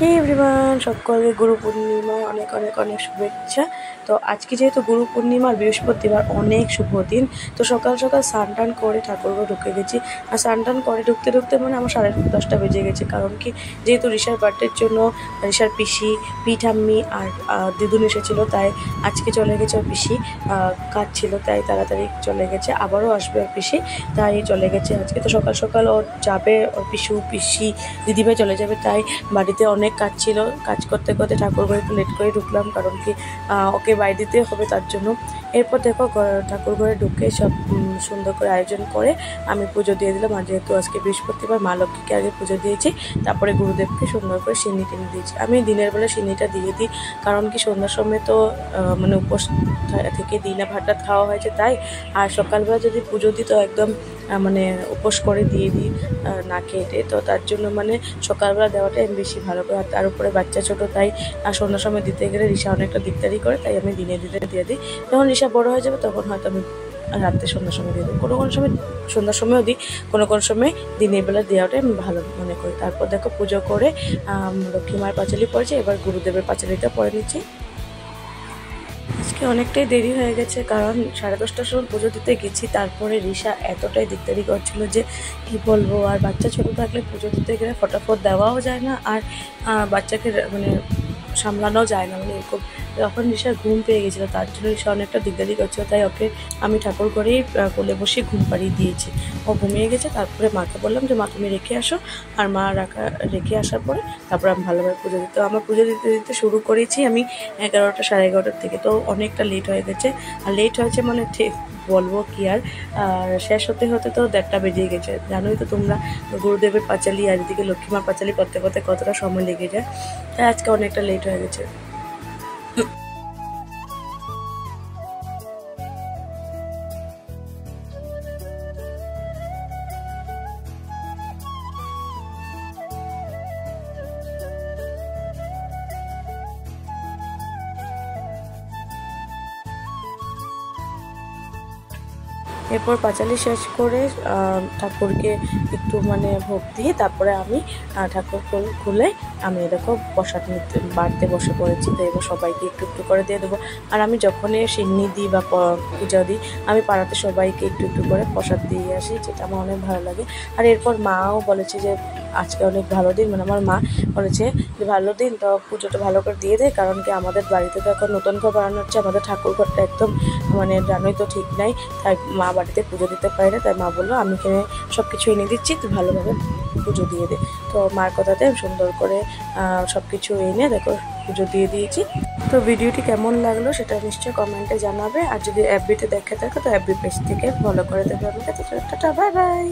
হে everyone, সকলকে গুরু পূর্ণিমার অনেক অনেক অনেক শুভেচ্ছা। তো আজকে যেহেতু গুরু পূর্ণিমার বৃহস্পতিবার, অনেক শুভ দিন। তো সকাল সকাল স্নান টান করে ঠাকুরঘর ঢুকে গেছি। আর স্নান টান করে ঢুকতে ঢুকতে মানে আমার 10:30 বেজে গেছে। কারণ কি, যেহেতু ঋষার বার্থডের জন্য ঋষার পিসি, পিঠাম্মি আর দিদুন এসেছিলো, তাই আজকে চলে গেছে ওর পিসি। কাজ ছিল তাই তাড়াতাড়ি চলে গেছে, আবারও আসবে ওর পিসি, তাই চলে গেছে আজকে। তো সকাল সকাল ওর যাবে, ওর পিসি দিদিভাই চলে যাবে, তাই বাড়িতে অনেক কাজ ছিল। কাজ করতে করতে ঠাকুরঘরে একটু লেট করে ঢুকলাম, কারণ কি ওকে বাড়ি দিতে হবে তার জন্য। এরপর দেখো ঠাকুরঘরে ঢুকে সব সুন্দর করে আয়োজন করে আমি পুজো দিয়ে দিলাম। আর যেহেতু আজকে বৃহস্পতিবার, মা লক্ষ্মীকে আগে পুজো দিয়েছি, তারপরে গুরুদেবকে সুন্দর করে সিন্নি টেনে দিয়েছি। আমি দিনের বেলা সিন্নিটা দিয়ে দিই, কারণ কি সন্ধ্যার সময় তো মানে উপোস থেকে দিই না, ভাত টাত খাওয়া হয়েছে তাই। আর সকালবেলা যদি পুজো দিই তো একদম মানে উপোস করে দিয়ে দিই না খেয়ে। তো তার জন্য মানে সকালবেলা দেওয়াটাই আমি বেশি ভালো করে। আর তার উপরে বাচ্চা ছোটো, তাই সন্ধ্যার সময় দিতে গেলে ঋষা অনেকটা দিকদারি করে, তাই আমি দিনে দিয়ে দিই। যখন ঋষা বড় হয়ে যাবে তখন হয়তো আমি রাত্রে সন্ধ্যার সময় দিয়ে দেবো। কোনো কোনো সময় সন্ধ্যার সময়ও দিই, কোনো কোনো সময় দিনের বেলা দেওয়াটাই আমি ভালো মনে করি। তারপর দেখো পুজো করে লক্ষ্মী মায়ের পাঁচালি পড়েছে, এবার গুরুদেবের পাঁচালিটা পড়ে নিচ্ছি। আজকে অনেকটাই দেরি হয়ে গেছে, কারণ 10:30টার সময় পুজো দিতে গেছি। তারপরে ঋষা এতটাই দিকদারি করছিল যে কি বলবো। আর বাচ্চা ছোটো থাকলে পুজো দিতে গেলে ফটাফট দেওয়াও যায় না, আর বাচ্চাকে মানে সামলানোও যায় না, মানে এরকম। তখন ঋষার ঘুম পেয়ে গেছিলো, তার জন্য ঋষা অনেকটা দিকদারি করছিল, তাই ওকে আমি ঠাকুর ঘরেই কোলে বসে ঘুম পাড়িয়ে দিয়েছি। ও ঘুমিয়ে গেছে। তারপরে মাকে বললাম যে মা তুমি রেখে আসো, আর মা রেখে আসার পরে তারপরে আমি ভালোভাবে পুজো দিতে। আমার পুজো দিতে শুরু করেছি আমি 11টা 11:30 থেকে। তো অনেকটা লেট হয়ে গেছে। আর লেট হয়েছে মানে ঠিক বলবো কি আর শেষ হতে হতে তো 1:30 বেজে গেছে। জানোই তো তোমরা, গুরুদেবের পাঁচালি আর এদিকে লক্ষ্মীমার পাঁচালি করতে করতে কতটা সময় লেগে যায়। তাই আজকে অনেকটা লেট হয়ে গেছে। এরপর পাঁচালি শেষ করে ঠাকুরকে একটু মানে ভোগ দিয়ে তারপরে আমি ঠাকুর খুলে আমি দেখো প্রসাদ বাড়তে বসে পড়েছি। তো এবার সবাইকে একটু একটু করে দিয়ে দেবো। আর আমি যখনই সিন্নি দিই বা পূজা দিই, আমি পাড়াতে সবাইকে একটু একটু করে প্রসাদ দিয়ে আসি, যেটা আমার অনেক ভালো লাগে। আর এরপর মাও বলেছে যে আজকে অনেক ভালো দিন, মানে আমার মা বলেছে যে ভালো দিন, তো পুজোটা ভালো করে দিয়ে দেয়। কারণ কি আমাদের বাড়িতে তো এখন নতুন ঘর বানানো হচ্ছে, আমাদের ঠাকুর ঘরটা একদম মানে জানোই তো ঠিক নাই, তাই মা বাড়িতে পুজো দিতে পারি না। তাই মা বললো আমি এখানে সব কিছু এনে দিচ্ছি, তুই ভালোভাবে পুজো দিয়ে দে। তো মার কথাতে সুন্দর করে সব কিছু এনে দেখো পুজো দিয়ে দিয়েছি। তো ভিডিওটি কেমন লাগলো সেটা নিশ্চয়ই কমেন্টে জানাবে। আর যদি এফবিতে দেখে থাকো তো এফবি পেজ থেকে ফলো করে দেবে আমাকে। তো টাটা, বাই বাই।